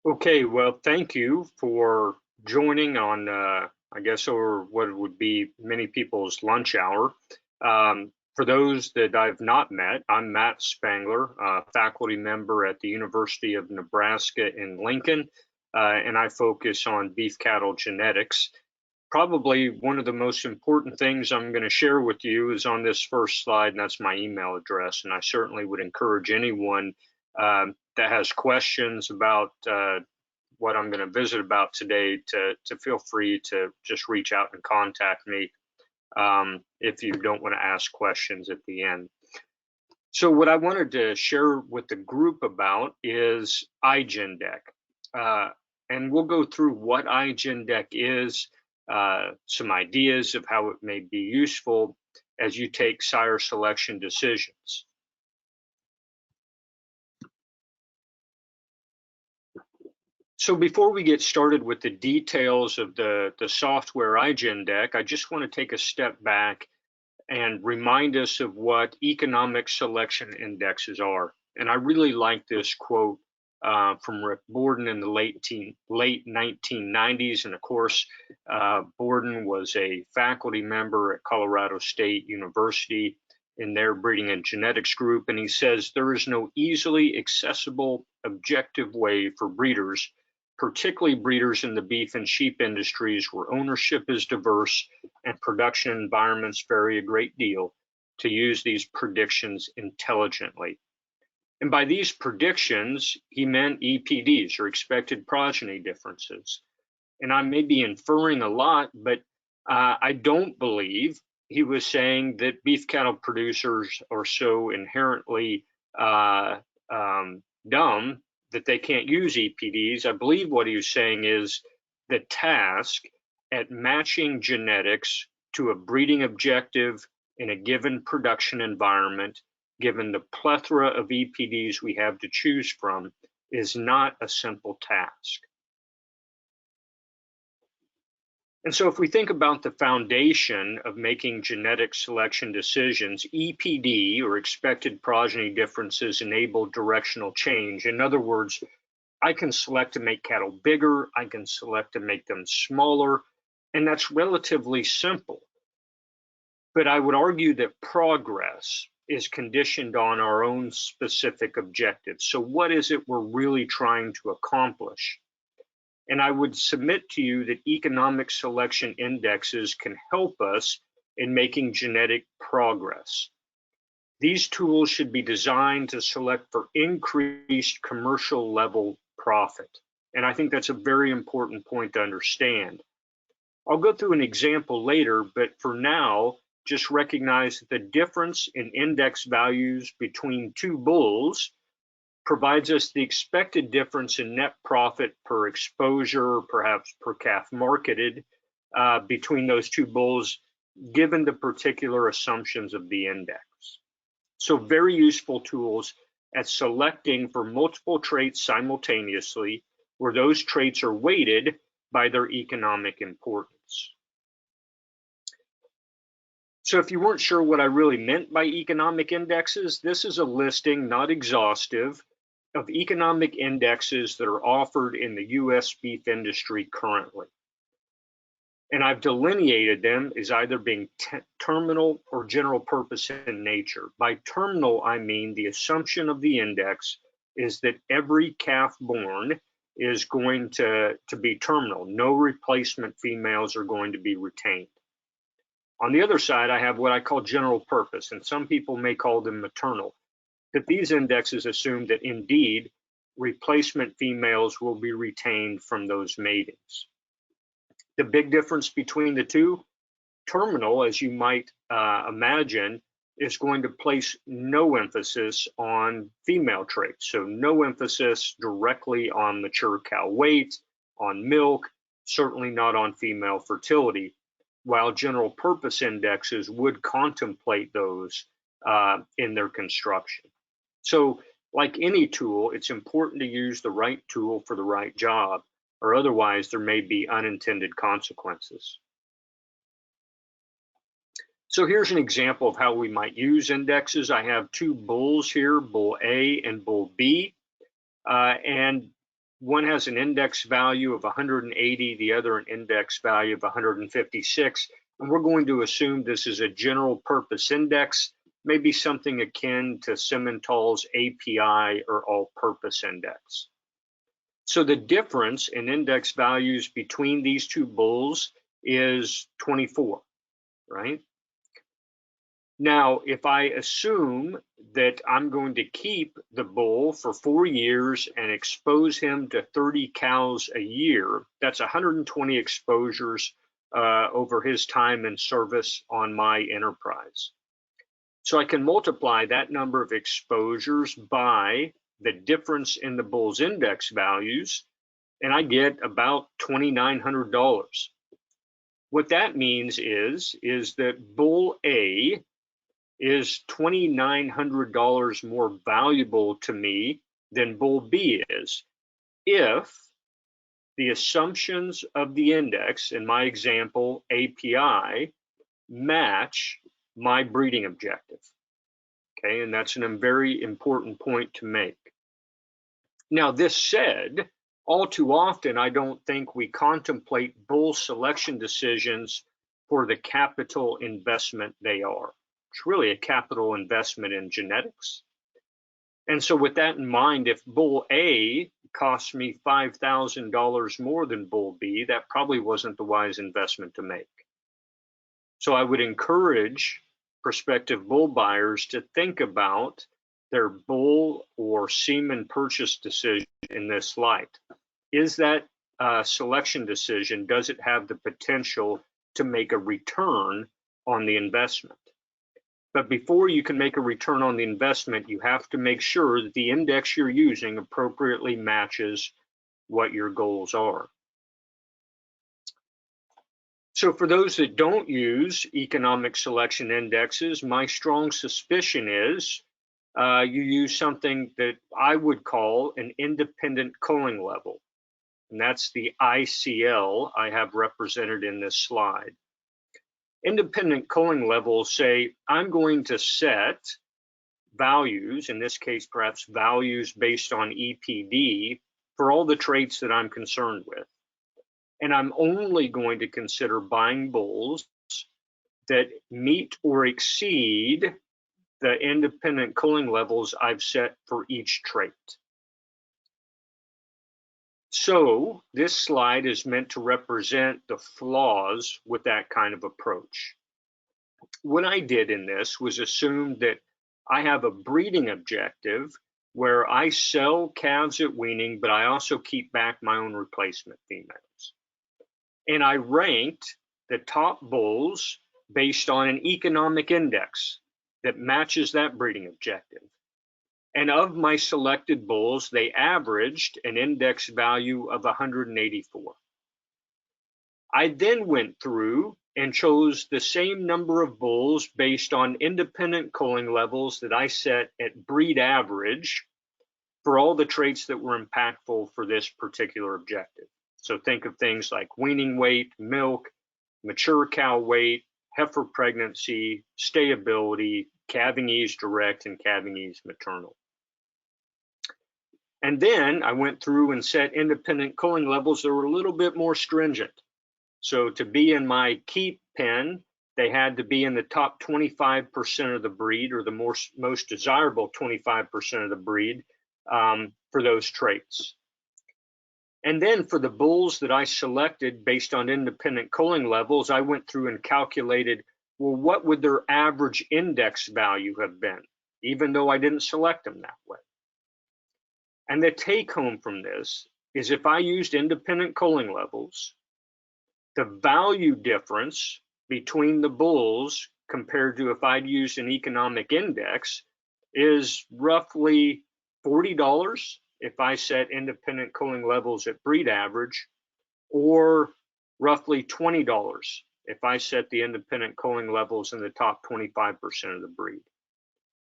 Okay, well, thank you for joining on, I guess, over what would be many people's lunch hour. For those that I've not met, I'm Matt Spangler, faculty member at the University of Nebraska in Lincoln, and I focus on beef cattle genetics. Probably one of the most important things I'm going to share with you is on this first slide, and that's my email address. And I certainly would encourage anyone that has questions about what I'm going to visit about today to feel free to just reach out and contact me if you don't want to ask questions at the end. So what I wanted to share with the group about is iGENDEC. And we'll go through what iGENDEC is, some ideas of how it may be useful as you take sire selection decisions. So before we get started with the details of the software iGENDEC, I just want to take a step back and remind us of what economic selection indexes are. And I really like this quote from Rick Borden in the late 1990s. And of course, Borden was a faculty member at Colorado State University in their breeding and genetics group. And he says, there is no easily accessible, objective way for breeders, particularly breeders in the beef and sheep industries where ownership is diverse and production environments vary a great deal, to use these predictions intelligently. And by these predictions, he meant EPDs, or expected progeny differences. And I may be inferring a lot, but I don't believe he was saying that beef cattle producers are so inherently dumb that they can't use EPDs. I believe what he was saying is the task at matching genetics to a breeding objective in a given production environment, given the plethora of EPDs we have to choose from, is not a simple task. And so if we think about the foundation of making genetic selection decisions, EPD, or expected progeny differences, enable directional change. In other words, I can select to make cattle bigger, I can select to make them smaller, and that's relatively simple. But I would argue that progress is conditioned on our own specific objectives. So what is it we're really trying to accomplish? And I would submit to you that economic selection indexes can help us in making genetic progress. These tools should be designed to select for increased commercial level profit. And I think that's a very important point to understand. I'll go through an example later, but for now, just recognize that the difference in index values between two bulls provides us the expected difference in net profit per exposure, perhaps per calf marketed, between those two bulls, given the particular assumptions of the index. So very useful tools at selecting for multiple traits simultaneously, where those traits are weighted by their economic importance. So if you weren't sure what I really meant by economic indexes, this is a listing, not exhaustive, of economic indexes that are offered in the US beef industry currently. And I've delineated them as either being terminal or general purpose in nature. By terminal, I mean the assumption of the index is that every calf born is going to be terminal. No replacement females are going to be retained. On the other side, I have what I call general purpose, and some people may call them maternal. That these indexes assume that indeed replacement females will be retained from those matings. The big difference between the two, terminal, as you might imagine, is going to place no emphasis on female traits. So no emphasis directly on mature cow weight, on milk, certainly not on female fertility, while general purpose indexes would contemplate those in their construction. So like any tool, it's important to use the right tool for the right job, or otherwise there may be unintended consequences. So here's an example of how we might use indexes. I have two bulls here, bull A and bull B, and one has an index value of 180, the other an index value of 156. And we're going to assume this is a general purpose index, maybe something akin to Simmental's API or all-purpose index. So the difference in index values between these two bulls is 24, right? Now, if I assume that I'm going to keep the bull for 4 years and expose him to 30 cows a year, that's 120 exposures over his time in service on my enterprise. So I can multiply that number of exposures by the difference in the bull's index values, and I get about $2,900. What that means is that bull A is $2,900 more valuable to me than bull B is if the assumptions of the index, in my example, API, match my breeding objective. Okay, and that's a very important point to make. Now, this said, all too often, I don't think we contemplate bull selection decisions for the capital investment they are. It's really a capital investment in genetics. And so with that in mind, if bull A costs me $5,000 more than bull B, that probably wasn't the wise investment to make. So I would encourage prospective bull buyers to think about their bull or semen purchase decision in this light. Is that selection decision, does it have the potential to make a return on the investment? But before you can make a return on the investment, you have to make sure that the index you're using appropriately matches what your goals are. So for those that don't use economic selection indexes, my strong suspicion is you use something that I would call an independent culling level. And that's the ICL I have represented in this slide. Independent culling levels say, I'm going to set values, in this case, perhaps values based on EPD, for all the traits that I'm concerned with. And I'm only going to consider buying bulls that meet or exceed the independent culling levels I've set for each trait. So this slide is meant to represent the flaws with that kind of approach. What I did in this was assume that I have a breeding objective where I sell calves at weaning, but I also keep back my own replacement females. And I ranked the top bulls based on an economic index that matches that breeding objective. And of my selected bulls, they averaged an index value of 184. I then went through and chose the same number of bulls based on independent culling levels that I set at breed average for all the traits that were impactful for this particular objective. So think of things like weaning weight, milk, mature cow weight, heifer pregnancy, stayability, calving ease direct, and calving ease maternal. And then I went through and set independent culling levels that were a little bit more stringent. So to be in my keep pen, they had to be in the top 25% of the breed, or the most desirable 25% of the breed for those traits. And then for the bulls that I selected based on independent culling levels, I went through and calculated, well, what would their average index value have been, even though I didn't select them that way. And the take home from this is if I used independent culling levels, the value difference between the bulls compared to if I'd used an economic index is roughly $40 if I set independent culling levels at breed average, or roughly $20 if I set the independent culling levels in the top 25% of the breed.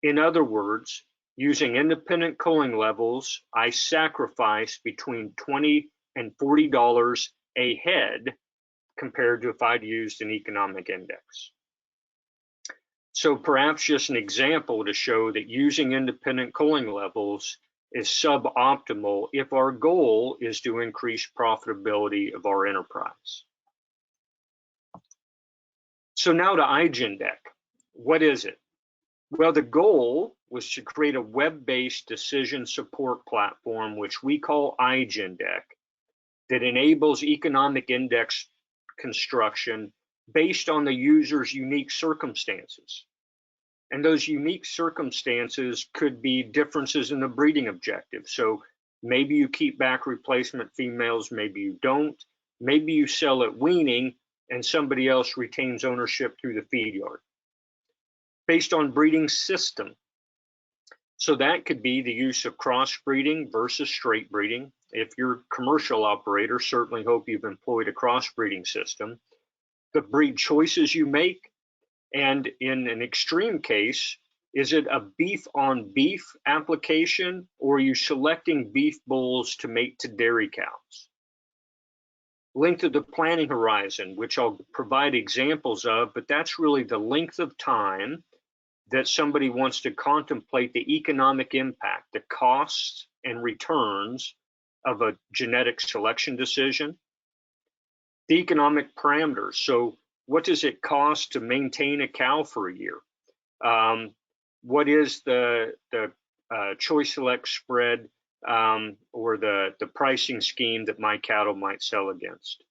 In other words, using independent culling levels, I sacrifice between $20 and $40 a head compared to if I'd used an economic index. So perhaps just an example to show that using independent culling levels is suboptimal if our goal is to increase profitability of our enterprise. So now to iGENDEC. What is it? Well, the goal was to create a web-based decision support platform, which we call iGENDEC, that enables economic index construction based on the user's unique circumstances. And those unique circumstances could be differences in the breeding objective. So maybe you keep back replacement females, maybe you don't. Maybe you sell at weaning and somebody else retains ownership through the feed yard. Based on breeding system. So that could be the use of crossbreeding versus straight breeding. If you're a commercial operator, certainly hope you've employed a crossbreeding system. The breed choices you make, and in an extreme case, is it a beef on beef application, or are you selecting beef bulls to mate to dairy cows? Length of the planning horizon, which I'll provide examples of, but that's really the length of time that somebody wants to contemplate the economic impact, the costs and returns of a genetic selection decision. The economic parameters, so what does it cost to maintain a cow for a year? What is the choice select spread or the pricing scheme that my cattle might sell against?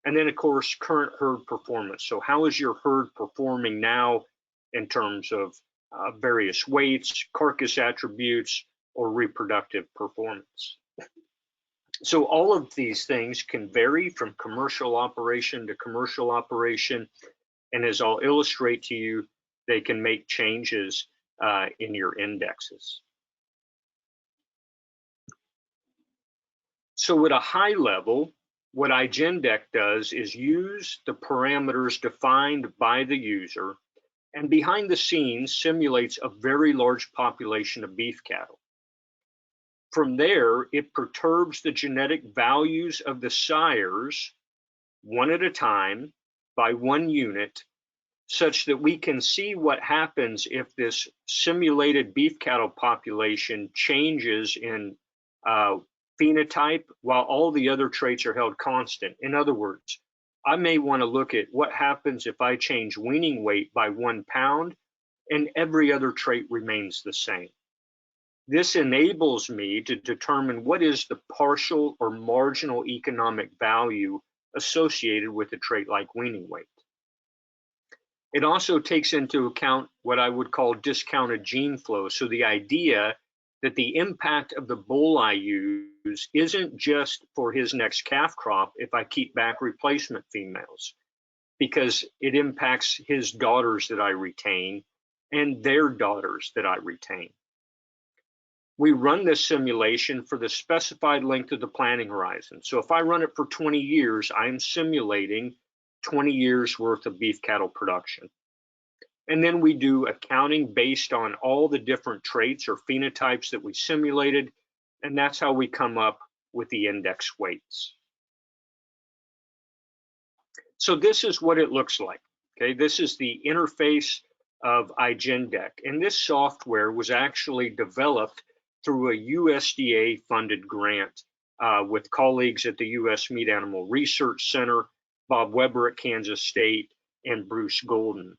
And then, of course, current herd performance. So how is your herd performing now in terms of various weights, carcass attributes, or reproductive performance? So all of these things can vary from commercial operation to commercial operation. And as I'll illustrate to you, they can make changes in your indexes. So at a high level, what iGENDEC does is use the parameters defined by the user and behind the scenes simulates a very large population of beef cattle. From there, it perturbs the genetic values of the sires one at a time by one unit, such that we can see what happens if this simulated beef cattle population changes in phenotype while all the other traits are held constant. In other words, I may want to look at what happens if I change weaning weight by 1 pound and every other trait remains the same. This enables me to determine what is the partial or marginal economic value associated with a trait like weaning weight. It also takes into account what I would call discounted gene flow. So the idea that the impact of the bull I use isn't just for his next calf crop if I keep back replacement females, because it impacts his daughters that I retain and their daughters that I retain. We run this simulation for the specified length of the planning horizon. So if I run it for 20 years, I'm simulating 20 years worth of beef cattle production. And then we do accounting based on all the different traits or phenotypes that we simulated, and that's how we come up with the index weights. So this is what it looks like. Okay, this is the interface of iGENDEC, and this software was actually developed through a USDA funded grant with colleagues at the US Meat Animal Research Center, Bob Weber at Kansas State, and Bruce Golden.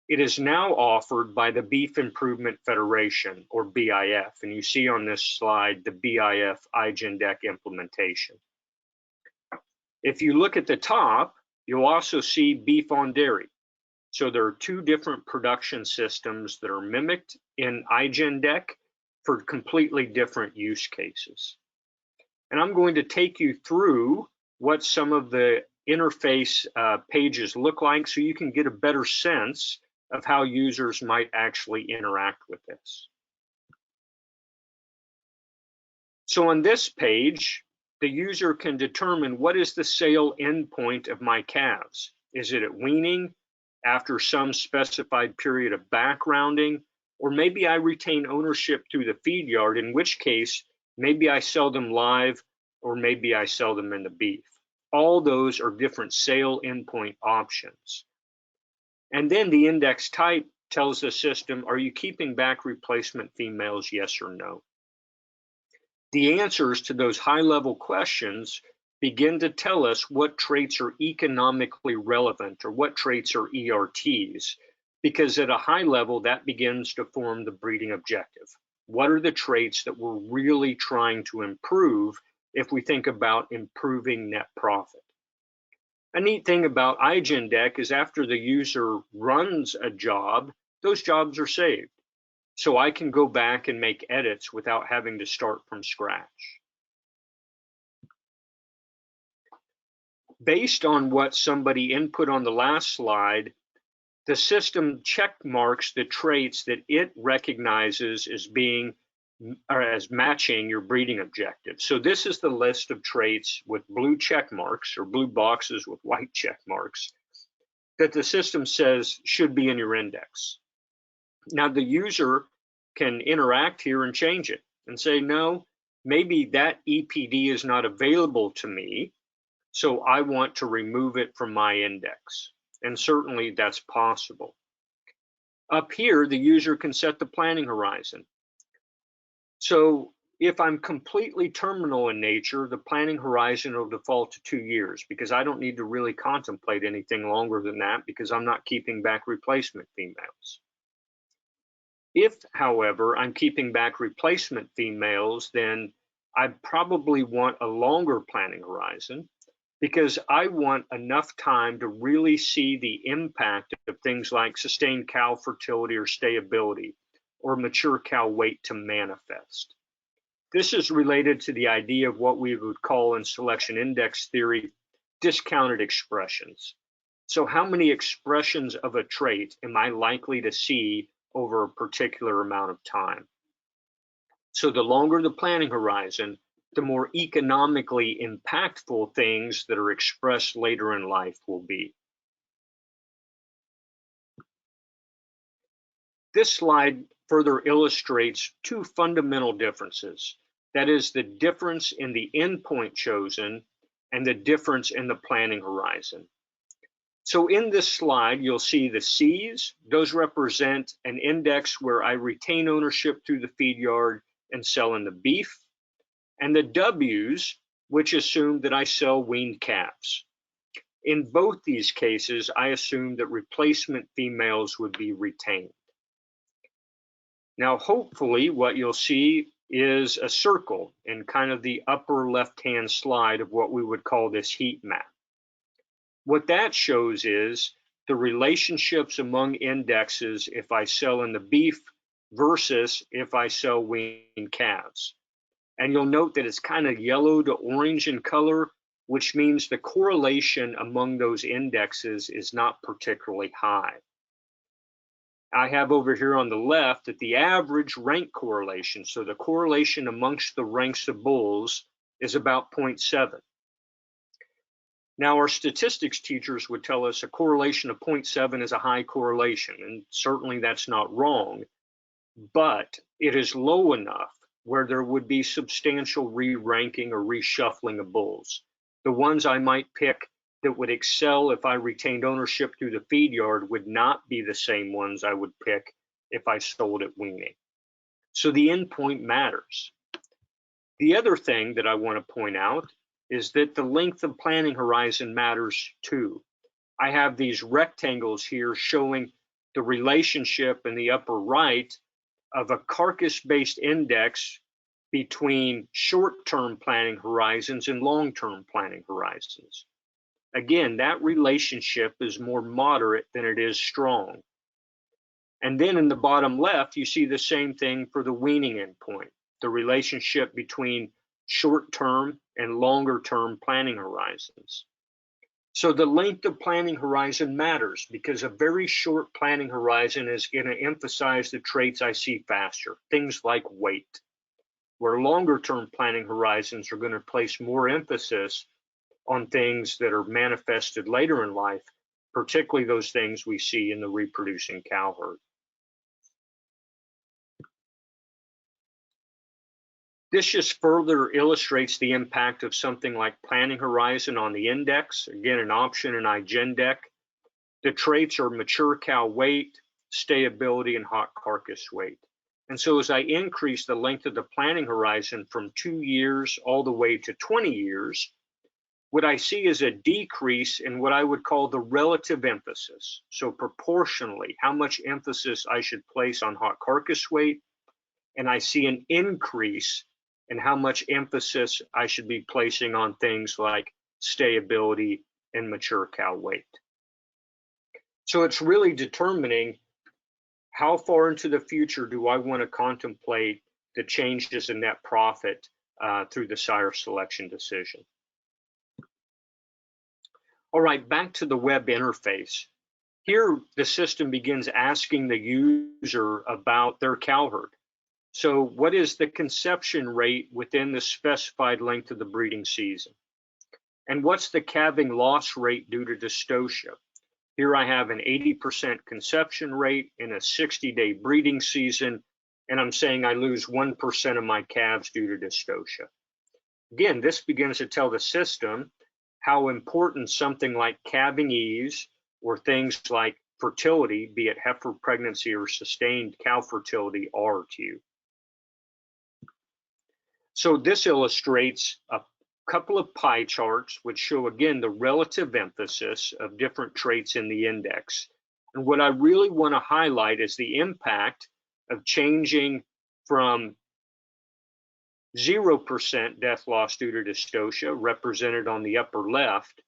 It is now offered by the Beef Improvement Federation, or BIF, and you see on this slide the BIF iGENDEC implementation. If you look at the top, you'll also see beef on dairy. So there are two different production systems that are mimicked in iGENDEC for completely different use cases. And I'm going to take you through what some of the interface pages look like so you can get a better sense of how users might actually interact with this. So on this page, the user can determine what is the sale endpoint of my calves. Is it at weaning, after some specified period of backgrounding, or maybe I retain ownership through the feed yard, in which case maybe I sell them live or maybe I sell them in the beef. All those are different sale endpoint options. And then the index type tells the system, are you keeping back replacement females, yes or no? The answers to those high-level questions begin to tell us what traits are economically relevant or what traits are ERTs, because at a high level, that begins to form the breeding objective. What are the traits that we're really trying to improve if we think about improving net profit? A neat thing about iGENDEC is after the user runs a job, those jobs are saved. So I can go back and make edits without having to start from scratch. Based on what somebody input on the last slide, the system check marks the traits that it recognizes as being or as matching your breeding objective. So this is the list of traits with blue check marks or blue boxes with white check marks that the system says should be in your index. Now the user can interact here and change it and say, no, maybe that EPD is not available to me, so I want to remove it from my index. And certainly that's possible. Up here, the user can set the planning horizon. So if I'm completely terminal in nature, the planning horizon will default to 2 years because I don't need to really contemplate anything longer than that because I'm not keeping back replacement females. If, however, I'm keeping back replacement females, then I probably want a longer planning horizon because I want enough time to really see the impact of things like sustained cow fertility or stayability or mature cow weight to manifest. This is related to the idea of what we would call in selection index theory, discounted expressions. So how many expressions of a trait am I likely to see over a particular amount of time? So the longer the planning horizon, the more economically impactful things that are expressed later in life will be. This slide further illustrates two fundamental differences. That is the difference in the endpoint chosen and the difference in the planning horizon. So in this slide, you'll see the C's. Those represent an index where I retain ownership through the feed yard and sell in the beef. And the W's, which assume that I sell weaned calves. In both these cases, I assume that replacement females would be retained. Now, hopefully, what you'll see is a circle in kind of the upper left-hand slide of what we would call this heat map. What that shows is the relationships among indexes if I sell in the beef versus if I sell weaned calves. And you'll note that it's kind of yellow to orange in color, which means the correlation among those indexes is not particularly high. I have over here on the left that the average rank correlation, so the correlation amongst the ranks of bulls, is about 0.7. Now, our statistics teachers would tell us a correlation of 0.7 is a high correlation, and certainly that's not wrong, but it is low enough where there would be substantial re-ranking or reshuffling of bulls. The ones I might pick that would excel if I retained ownership through the feed yard would not be the same ones I would pick if I sold at weaning. So the endpoint matters. The other thing that I want to point out is that the length of planning horizon matters too. I have these rectangles here showing the relationship in the upper right of a carcass-based index between short-term planning horizons and long-term planning horizons. Again, that relationship is more moderate than it is strong. And then in the bottom left, you see the same thing for the weaning endpoint, the relationship between short-term and longer-term planning horizons. So the length of planning horizon matters because a very short planning horizon is going to emphasize the traits I see faster, things like weight, where longer-term planning horizons are going to place more emphasis on things that are manifested later in life, particularly those things we see in the reproducing cow herd. This just further illustrates the impact of something like planning horizon on the index, again, an option in iGENDEC. The traits are mature cow weight, stayability, and hot carcass weight. And so as I increase the length of the planning horizon from 2 years all the way to 20 years, what I see is a decrease in what I would call the relative emphasis. So proportionally, how much emphasis I should place on hot carcass weight, and I see an increase in how much emphasis I should be placing on things like stayability and mature cow weight. So it's really determining how far into the future do I want to contemplate the changes in net profit through the sire selection decision. All right, back to the web interface. Here, the system begins asking the user about their cow herd. So what is the conception rate within the specified length of the breeding season? And what's the calving loss rate due to dystocia? Here I have an 80% conception rate in a 60-day breeding season, and I'm saying I lose 1% of my calves due to dystocia. Again, this begins to tell the system how important something like calving ease or things like fertility, be it heifer pregnancy or sustained cow fertility, are to you. So this illustrates a couple of pie charts which show again the relative emphasis of different traits in the index. And what I really want to highlight is the impact of changing from 0% death loss due to dystocia, represented on the upper left,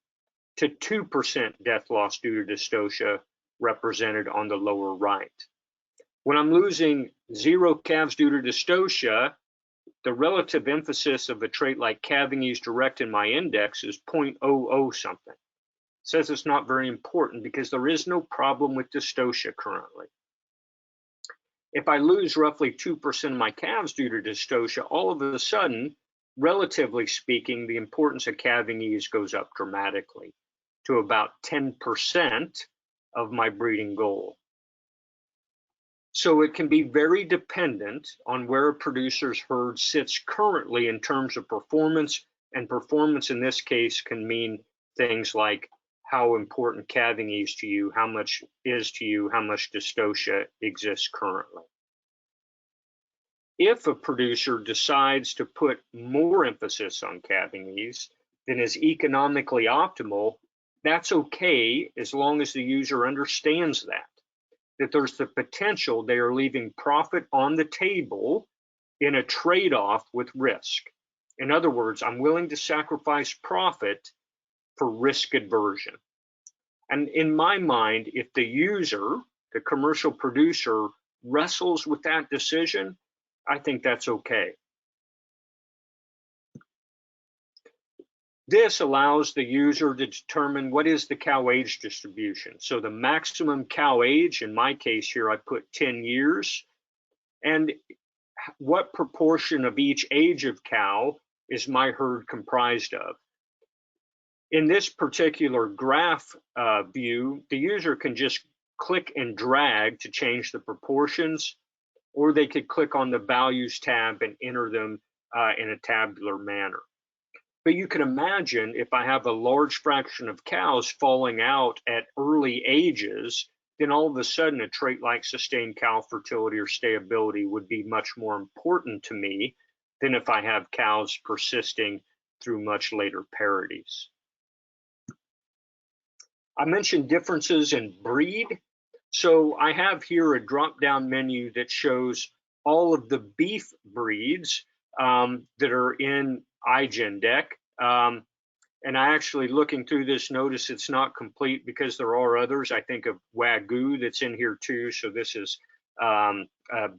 to 2% death loss due to dystocia, represented on the lower right. When I'm losing 0 calves due to dystocia, the relative emphasis of a trait like calving ease direct in my index is 0.00 something. It says it's not very important because there is no problem with dystocia currently. If I lose roughly 2% of my calves due to dystocia, all of a sudden, relatively speaking, the importance of calving ease goes up dramatically to about 10% of my breeding goal. So it can be very dependent on where a producer's herd sits currently in terms of performance, and performance in this case can mean things like how important calving is to you, how much is to you, how much dystocia exists currently. If a producer decides to put more emphasis on calving ease than is economically optimal, that's okay as long as the user understands that there's the potential they are leaving profit on the table in a trade-off with risk. In other words, I'm willing to sacrifice profit for risk aversion. And in my mind, if the user, the commercial producer, wrestles with that decision, I think that's okay. This allows the user to determine what is the cow age distribution. So the maximum cow age, in my case here, I put 10 years, and what proportion of each age of cow is my herd comprised of. In this particular graph view, the user can just click and drag to change the proportions, or they could click on the values tab and enter them in a tabular manner. But you can imagine if I have a large fraction of cows falling out at early ages, then all of a sudden a trait like sustained cow fertility or stayability would be much more important to me than if I have cows persisting through much later parities. I mentioned differences in breed. So I have here a drop-down menu that shows all of the beef breeds that are in iGENDEC. And I actually, looking through this, notice it's not complete because there are others. I think of Wagyu that's in here too. So this is a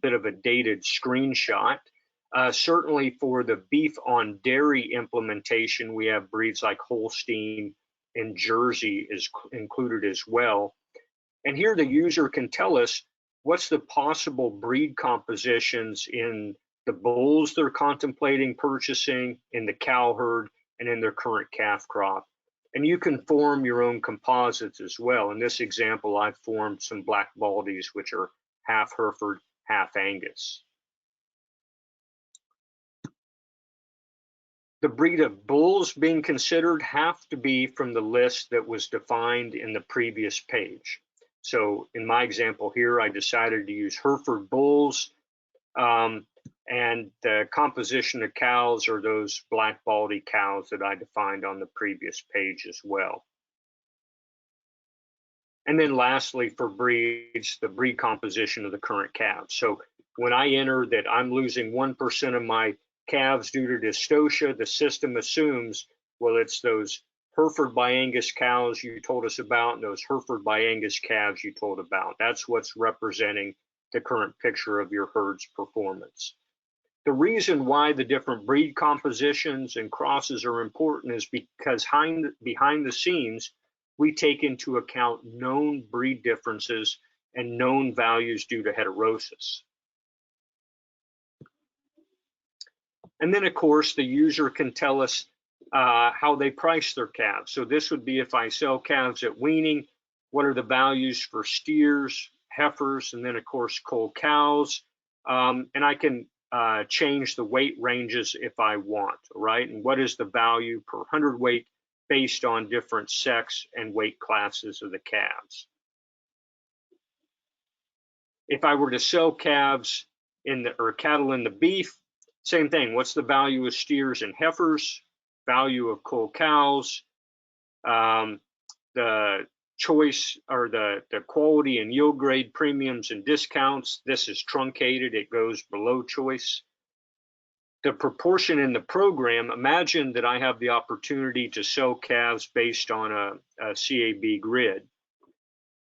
bit of a dated screenshot. Certainly for the beef on dairy implementation, we have breeds like Holstein and Jersey is included as well. And here the user can tell us what's the possible breed compositions in the bulls they're contemplating purchasing, in the cow herd, and in their current calf crop. And you can form your own composites as well. In this example, I've formed some black baldies, which are half Hereford, half Angus. The breed of bulls being considered have to be from the list that was defined in the previous page. So in my example here, I decided to use Hereford bulls and the composition of cows are those black baldy cows that I defined on the previous page as well. And then lastly, for breeds, the breed composition of the current calves. So when I enter that I'm losing 1% of my calves due to dystocia, the system assumes, well, it's those Hereford by Angus cows you told us about and those Hereford by Angus calves you told about. That's what's representing the current picture of your herd's performance. The reason why the different breed compositions and crosses are important is because behind the scenes, we take into account known breed differences and known values due to heterosis. And then, of course, the user can tell us how they price their calves. So this would be if I sell calves at weaning, what are the values for steers, heifers, and then, of course, cull cows. And I can change the weight ranges if I want, right? And what is the value per hundredweight based on different sex and weight classes of the calves. If I were to sell calves or cattle in the beef, same thing. What's the value of steers and heifers? Value of cull cows? The choice or the quality and yield grade premiums and discounts. This is truncated. It goes below choice. The proportion in the program, imagine that I have the opportunity to sell calves based on a CAB grid.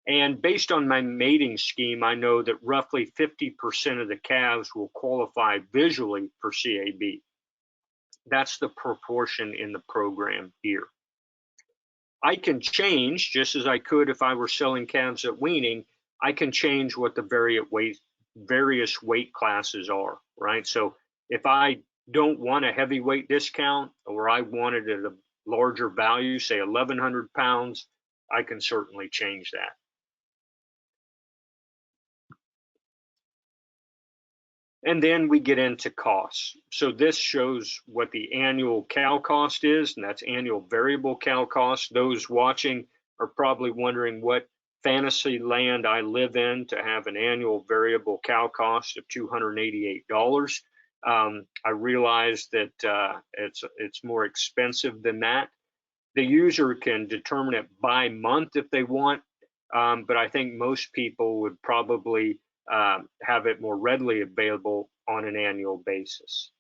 And based on my mating scheme, I know that roughly 50% of the calves will qualify visually for CAB. That's the proportion in the program here. I can change, just as I could if I were selling calves at weaning, I can change what the various weight classes are, right? So if I don't want a heavyweight discount or I wanted at a larger value, say 1,100 pounds, I can certainly change that. And then we get into costs. So this shows what the annual cow cost is, and that's annual variable cow cost. Those watching are probably wondering what fantasy land I live in to have an annual variable cow cost of $288. I realize that it's more expensive than that. The user can determine it by month if they want, but I think most people would probably have it more readily available on an annual basis.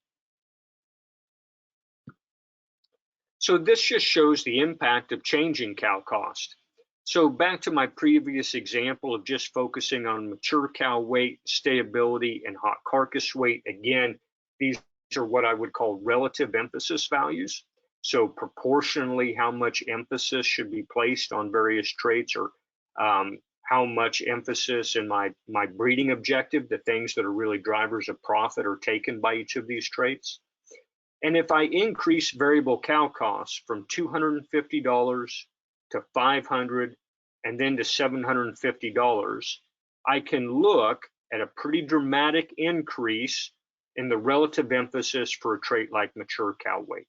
So this just shows the impact of changing cow cost. So back to my previous example of just focusing on mature cow weight, stayability, and hot carcass weight. Again, these are what I would call relative emphasis values. So proportionally, how much emphasis should be placed on various traits, or how much emphasis in my breeding objective, the things that are really drivers of profit, are taken by each of these traits. And if I increase variable cow costs from $250 to $500 and then to $750, I can look at a pretty dramatic increase in the relative emphasis for a trait like mature cow weight.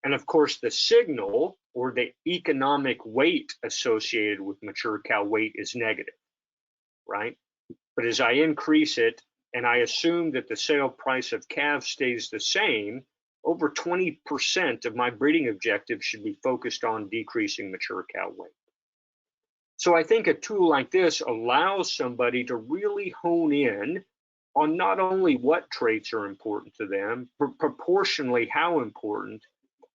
And of course, the signal or the economic weight associated with mature cow weight is negative, right? But as I increase it, and I assume that the sale price of calves stays the same, over 20% of my breeding objective should be focused on decreasing mature cow weight. So I think a tool like this allows somebody to really hone in on not only what traits are important to them, but proportionally how important,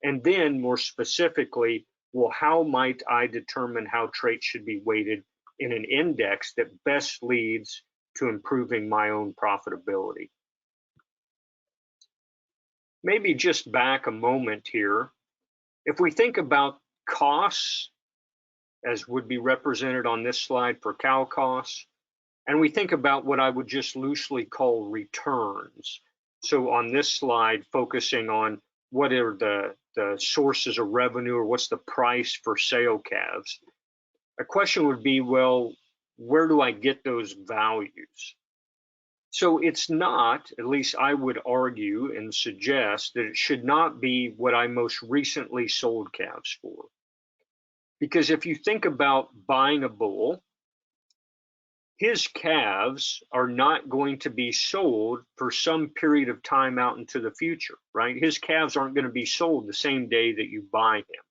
and then more specifically, well, how might I determine how traits should be weighted in an index that best leads to improving my own profitability. Maybe just back a moment here. If we think about costs, as would be represented on this slide for cow costs, and we think about what I would just loosely call returns. So on this slide, focusing on what are the sources of revenue, or what's the price for sale calves. A question would be, well, where do I get those values? So it's not, at least I would argue and suggest, that it should not be what I most recently sold calves for. Because if you think about buying a bull, his calves are not going to be sold for some period of time out into the future, right? His calves aren't going to be sold the same day that you buy him.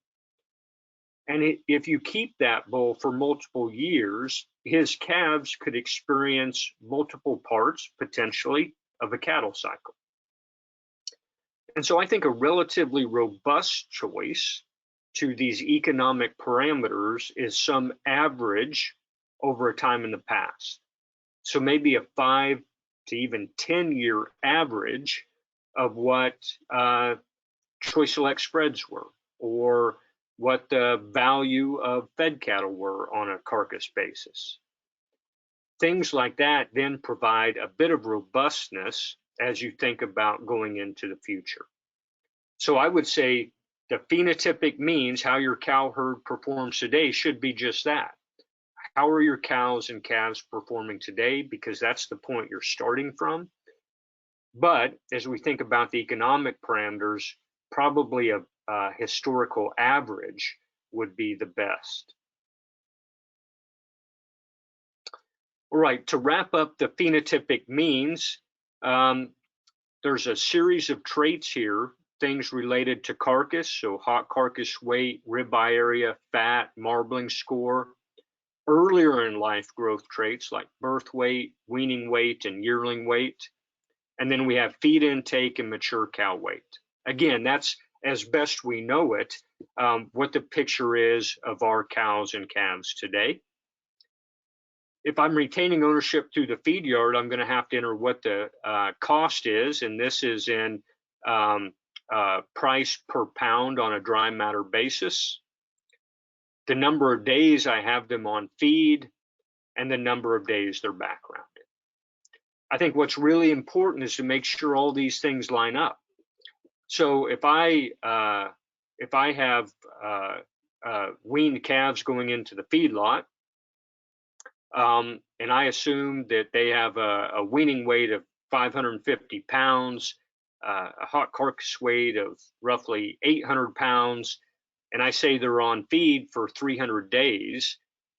And if you keep that bull for multiple years, his calves could experience multiple parts, potentially, of a cattle cycle. And so I think a relatively robust choice to these economic parameters is some average over a time in the past. So maybe a 5 to even 10-year average of what choice select spreads were, or what the value of fed cattle were on a carcass basis. Things like that then provide a bit of robustness as you think about going into the future. So I would say the phenotypic means, how your cow herd performs today, should be just that. How are your cows and calves performing today? Because that's the point you're starting from. But as we think about the economic parameters, probably a historical average would be the best. All right, to wrap up the phenotypic means, there's a series of traits here, things related to carcass, so hot carcass weight, ribeye area, fat, marbling score, earlier in life growth traits like birth weight, weaning weight, and yearling weight. And then we have feed intake and mature cow weight. Again, that's, as best we know it, what the picture is of our cows and calves today. If I'm retaining ownership through the feed yard, I'm going to have to enter what the cost is, and this is in price per pound on a dry matter basis, the number of days I have them on feed, and the number of days they're backgrounded. I think what's really important is to make sure all these things line up. So if I have weaned calves going into the feedlot, and I assume that they have a weaning weight of 550 pounds, a hot carcass weight of roughly 800 pounds, and I say they're on feed for 300 days,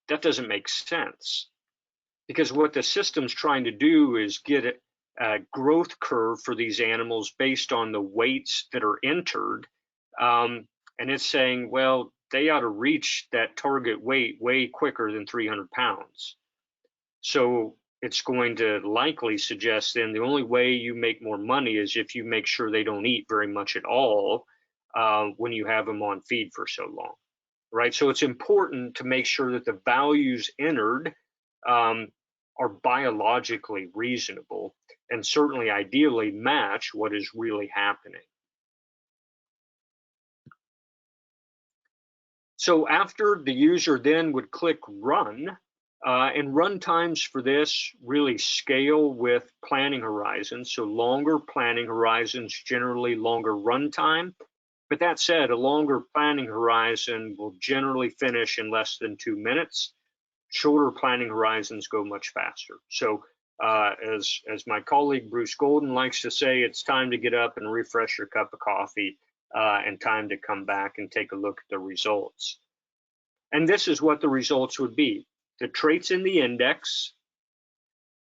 that doesn't make sense. Because what the system's trying to do is get a growth curve for these animals based on the weights that are entered. And it's saying, well, they ought to reach that target weight way quicker than 300 pounds. So it's going to likely suggest then the only way you make more money is if you make sure they don't eat very much at all when you have them on feed for so long, right? So it's important to make sure that the values entered are biologically reasonable and certainly ideally match what is really happening. So after the user then would click run, and run times for this really scale with planning horizons. So longer planning horizons, generally longer run time. But that said, a longer planning horizon will generally finish in less than 2 minutes. Shorter planning horizons go much faster. So as my colleague Bruce Golden likes to say, it's time to get up and refresh your cup of coffee and time to come back and take a look at the results. And this is what the results would be. The traits in the index,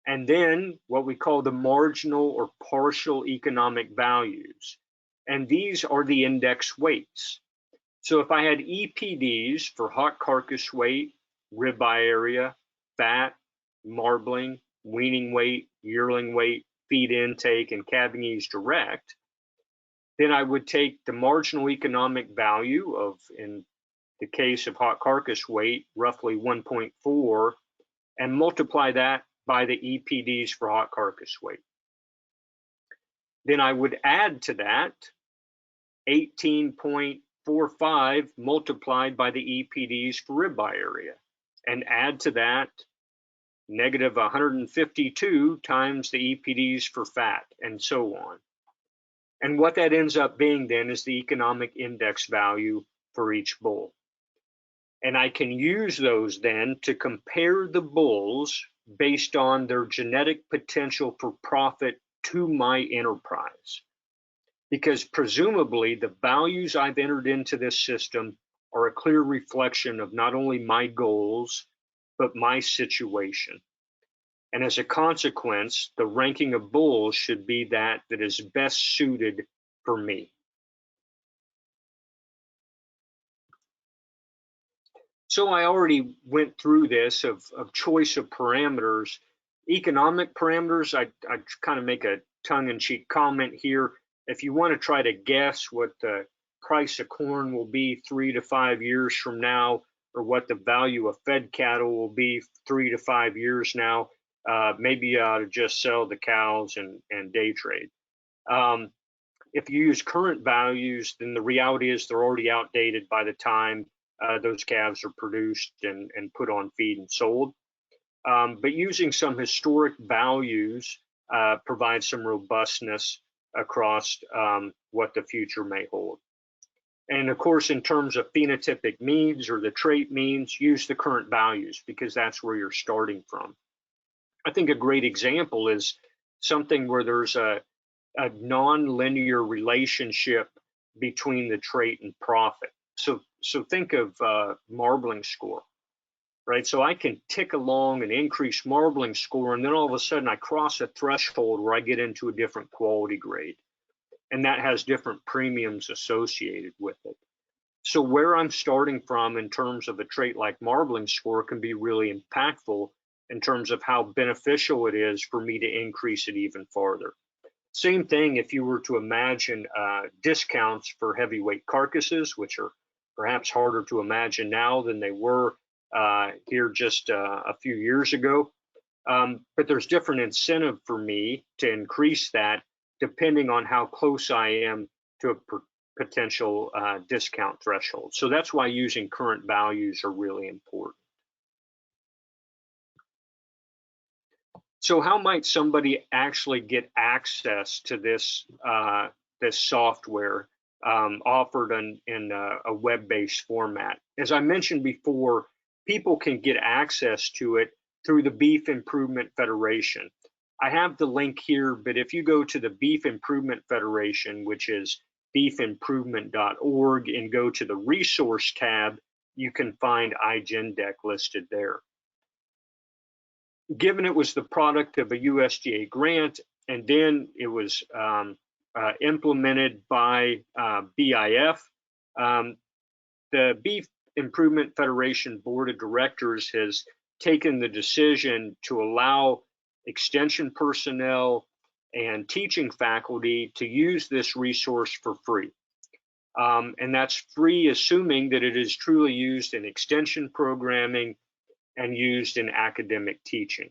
and then what we call the marginal or partial economic values. And these are the index weights. So if I had EPDs for hot carcass weight, ribeye area, fat, marbling, weaning weight, yearling weight, feed intake, and calving ease direct, then I would take the marginal economic value of, in the case of hot carcass weight, roughly 1.4, and multiply that by the EPDs for hot carcass weight. Then I would add to that 18.45 multiplied by the EPDs for ribeye area, and add to that negative 152 times the EPDs for fat, and so on. And what that ends up being then is the economic index value for each bull. And I can use those then to compare the bulls based on their genetic potential for profit to my enterprise. Because presumably the values I've entered into this system are a clear reflection of not only my goals, but my situation. And as a consequence, the ranking of bulls should be that is best suited for me. So I already went through this of choice of parameters. Economic parameters, I kind of make a tongue-in-cheek comment here. If you want to try to guess what the price of corn will be 3 to 5 years from now, or what the value of fed cattle will be 3 to 5 years now, maybe you ought to just sell the cows and day trade. If you use current values, then the reality is they're already outdated by the time those calves are produced and put on feed and sold. But using some historic values provides some robustness across what the future may hold. And of course, in terms of phenotypic means or the trait means, use the current values because that's where you're starting from. I think a great example is something where there's a non-linear relationship between the trait and profit. So think of marbling score, right? So I can tick along and increase marbling score, and then all of a sudden I cross a threshold where I get into a different quality grade, and that has different premiums associated with it. So where I'm starting from in terms of a trait like marbling score can be really impactful in terms of how beneficial it is for me to increase it even farther. Same thing if you were to imagine discounts for heavyweight carcasses, which are perhaps harder to imagine now than they were here just a few years ago. But there's different incentive for me to increase that depending on how close I am to a potential discount threshold. So that's why using current values are really important. So how might somebody actually get access to this this software offered in a web-based format? As I mentioned before, people can get access to it through the Beef Improvement Federation. I have the link here, but if you go to the Beef Improvement Federation, which is beefimprovement.org, and go to the resource tab, you can find iGENDEC listed there. Given it was the product of a USDA grant, and then it was implemented by BIF, the Beef Improvement Federation Board of Directors has taken the decision to allow extension personnel and teaching faculty to use this resource for free. And that's free, assuming that it is truly used in extension programming and used in academic teaching.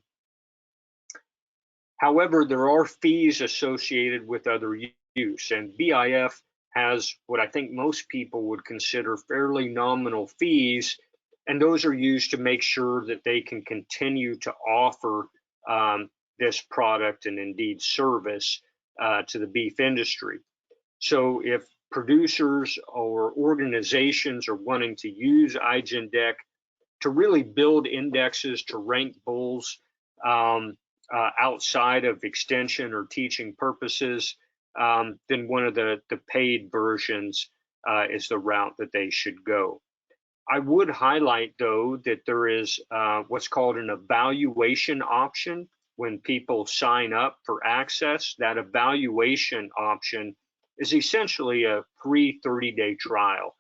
However, there are fees associated with other use, and BIF has what I think most people would consider fairly nominal fees, and those are used to make sure that they can continue to offer this product and indeed service to the beef industry. So if producers or organizations are wanting to use iGENDEC to really build indexes to rank bulls outside of extension or teaching purposes, then one of the paid versions is the route that they should go. I would highlight, though, that there is what's called an evaluation option when people sign up for access. That evaluation option is essentially a free 30-day trial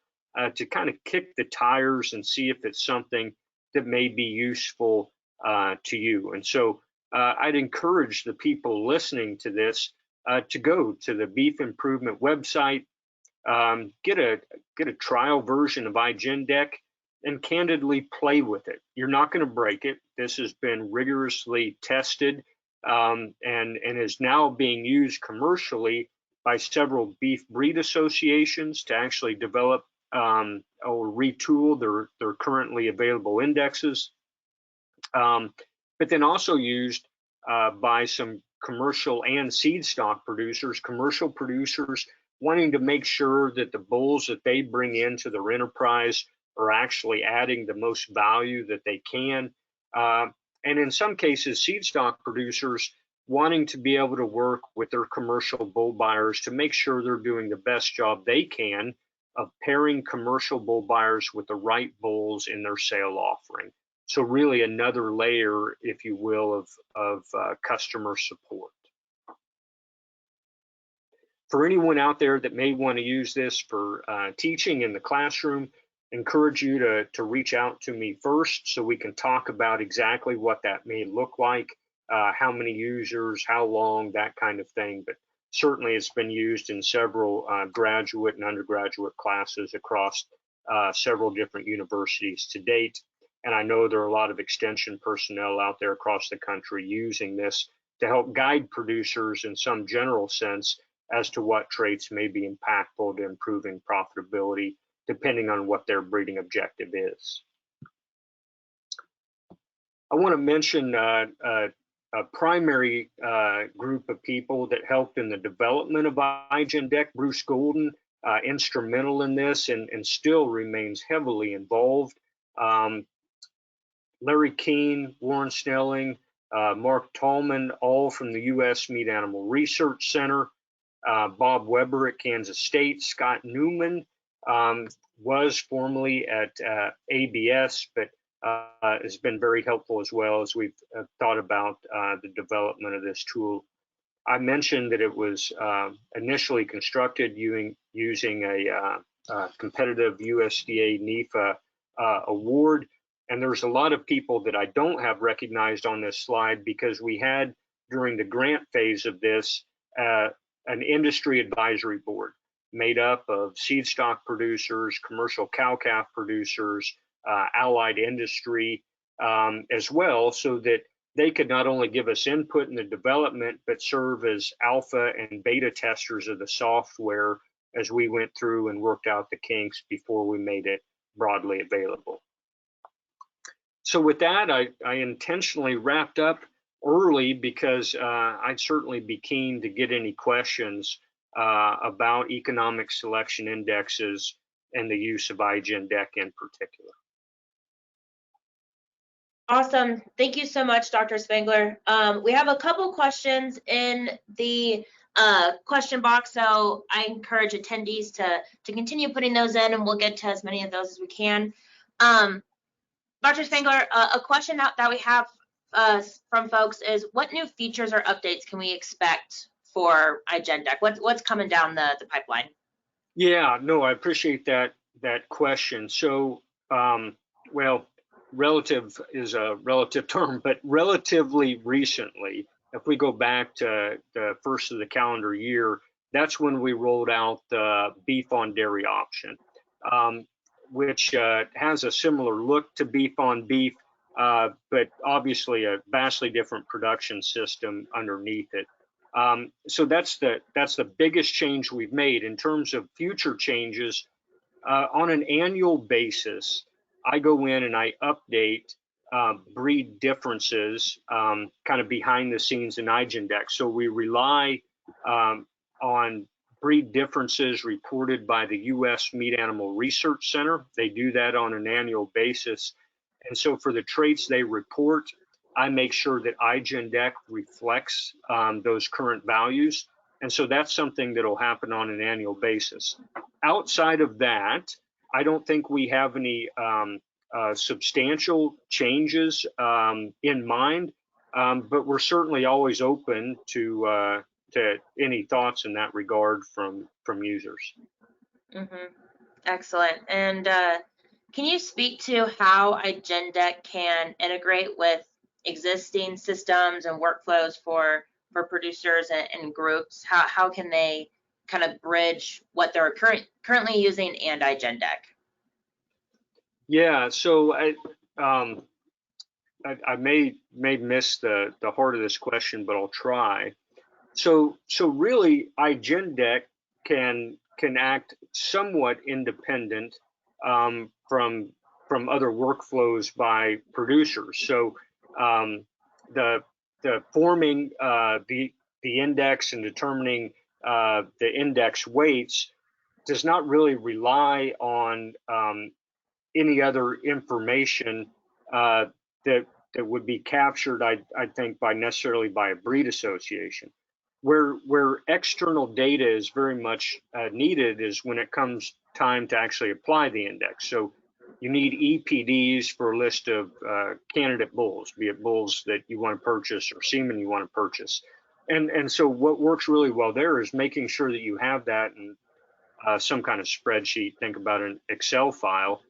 to kind of kick the tires and see if it's something that may be useful to you. And so I'd encourage the people listening to this to go to the Beef Improvement website, get a trial version of iGENDEC, and candidly play with it. You're not going to break it. This has been rigorously tested and is now being used commercially by several beef breed associations to actually develop or retool their currently available indexes, but then also used by some commercial and seed stock producers, commercial producers wanting to make sure that the bulls that they bring into their enterprise are actually adding the most value that they can. And in some cases, seed stock producers wanting to be able to work with their commercial bull buyers to make sure they're doing the best job they can of pairing commercial bull buyers with the right bulls in their sale offering. So really another layer, if you will, of customer support. For anyone out there that may want to use this for teaching in the classroom, encourage you to reach out to me first so we can talk about exactly what that may look like, how many users, how long, that kind of thing. But certainly it's been used in several graduate and undergraduate classes across several different universities to date. And I know there are a lot of extension personnel out there across the country using this to help guide producers in some general sense as to what traits may be impactful to improving profitability, depending on what their breeding objective is. I want to mention a primary group of people that helped in the development of iGENDEC. Bruce Golden, instrumental in this and still remains heavily involved. Larry Keene, Warren Snelling, Mark Tallman, all from the U.S. Meat Animal Research Center. Bob Weber at Kansas State. Scott Newman was formerly at ABS, but has been very helpful as well as we've thought about the development of this tool. I mentioned that it was initially constructed using a competitive USDA NEFA award. And there's a lot of people that I don't have recognized on this slide because we had, during the grant phase of this, an industry advisory board made up of seed stock producers, commercial cow-calf producers, allied industry as well, so that they could not only give us input in the development, but serve as alpha and beta testers of the software as we went through and worked out the kinks before we made it broadly available. So with that, I intentionally wrapped up early because I'd certainly be keen to get any questions about economic selection indexes and the use of iGENDEC in particular. Awesome. Thank you so much, Dr. Spangler. We have a couple questions in the question box, so I encourage attendees to continue putting those in, and we'll get to as many of those as we can. Dr. Spangler, a question that we have from folks is, what new features or updates can we expect for iGENDEC? What's coming down the pipeline? Yeah, no, I appreciate that question. So, well, relative is a relative term, but relatively recently, if we go back to the first of the calendar year, that's when we rolled out the beef on dairy option, which has a similar look to beef on beef, but obviously a vastly different production system underneath it. So that's the biggest change we've made. In terms of future changes, on an annual basis, I go in and I update breed differences kind of behind the scenes in iGENDEC. So we rely on breed differences reported by the U.S. Meat Animal Research Center. They do that on an annual basis. And so for the traits they report, I make sure that iGENDEC reflects those current values. And so that's something that'll happen on an annual basis. Outside of that, I don't think we have any substantial changes in mind, but we're certainly always open to any thoughts in that regard from users. Mm-hmm. Excellent. And can you speak to how iGENDEC can integrate with existing systems and workflows for producers and groups? How can they kind of bridge what they're currently using and iGENDEC? Yeah, so I may miss the heart of this question, but I'll try. So really, iGENDEC can act somewhat independent from other workflows by producers. So the forming the index and determining the index weights does not really rely on any other information that would be captured, I think, necessarily by a breed association. Where external data is very much needed is when it comes time to actually apply the index. So You need EPDs for a list of candidate bulls, be it bulls that you want to purchase or semen you want to purchase. And so what works really well there is making sure that you have that in some kind of spreadsheet. Think about an Excel file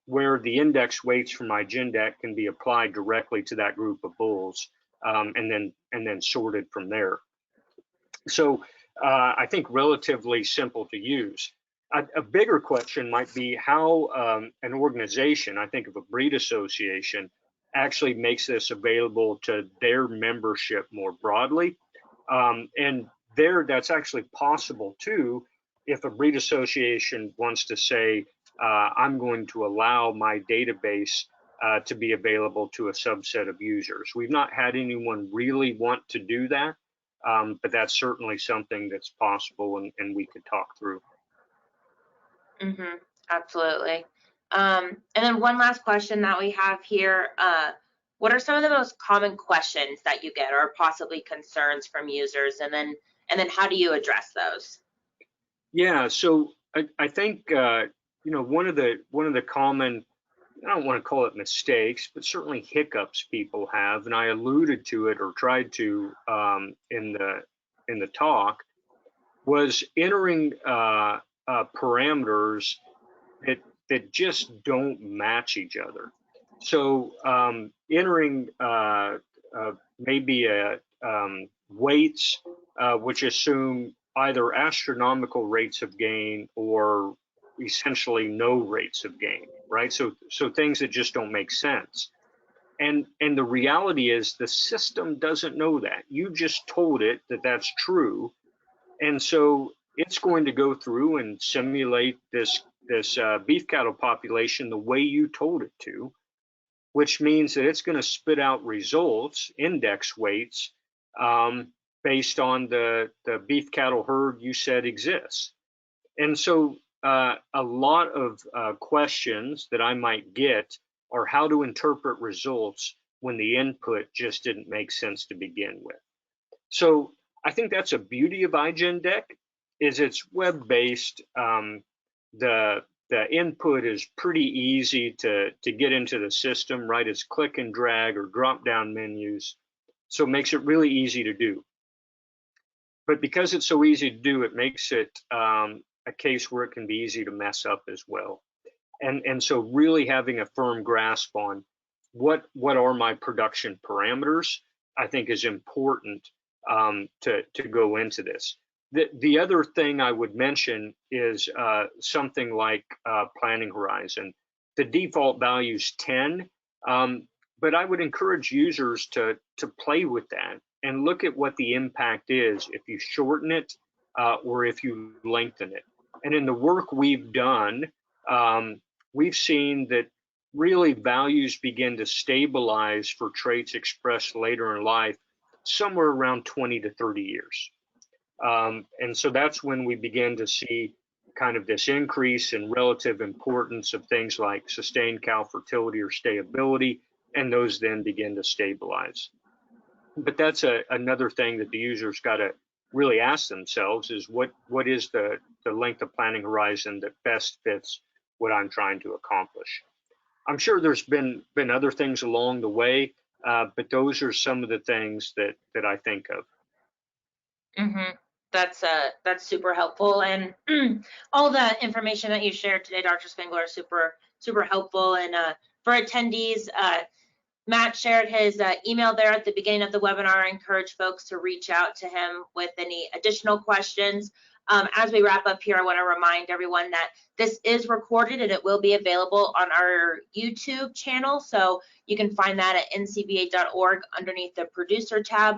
where the index weights from iGENDEC can be applied directly to that group of bulls, and then sorted from there. So I think relatively simple to use. A bigger question might be how an organization, I think of a breed association, actually makes this available to their membership more broadly. And that's actually possible too, if a breed association wants to say, I'm going to allow my database to be available to a subset of users. We've not had anyone really want to do that, but that's certainly something that's possible, and we could talk through. Mm-hmm, absolutely. And then one last question that we have here. What are some of the most common questions that you get, or possibly concerns from users? And then how do you address those? Yeah, so I think one of the common, I don't want to call it mistakes, but certainly hiccups people have, and I alluded to it or tried to in the talk, was entering parameters that just don't match each other. So entering maybe weights which assume either astronomical rates of gain or essentially no rates of gain, right? So things that just don't make sense. And the reality is the system doesn't know that. You just told it that that's true, and so it's going to go through and simulate this beef cattle population the way you told it to, which means that it's going to spit out results, index weights, based on the beef cattle herd you said exists. And so a lot of questions that I might get are how to interpret results when the input just didn't make sense to begin with. So I think that's a beauty of iGENDEC, is it's web-based. The input is pretty easy to get into the system, right? It's click and drag or drop down menus. So it makes it really easy to do. But because it's so easy to do, it makes it a case where it can be easy to mess up as well. And so really having a firm grasp on what are my production parameters, I think is important to go into this. The other thing I would mention is something like planning horizon. The default value is 10, but I would encourage users to play with that and look at what the impact is if you shorten it or if you lengthen it. And in the work we've done, we've seen that really values begin to stabilize for traits expressed later in life somewhere around 20 to 30 years. And so that's when we begin to see kind of this increase in relative importance of things like sustained cow fertility or stayability, and those then begin to stabilize. But that's another thing that the user's got to really ask themselves is what is the length of planning horizon that best fits what I'm trying to accomplish. I'm sure there's been other things along the way, but those are some of the things that I think of. Mm-hmm. That's super helpful, and all the information that you shared today, Dr. Spangler, is super helpful. And for attendees, Matt shared his email there at the beginning of the webinar. I encourage folks to reach out to him with any additional questions. As we wrap up here, I want to remind everyone that this is recorded and it will be available on our YouTube channel. So you can find that at ncba.org underneath the producer tab.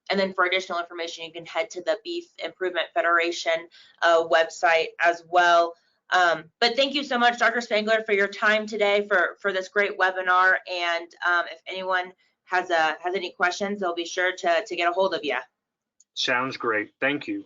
And then for additional information, you can head to the Beef Improvement Federation website as well. But thank you so much, Dr. Spangler, for your time today for this great webinar. And if anyone has any questions, they'll be sure to get a hold of you. Sounds great. Thank you.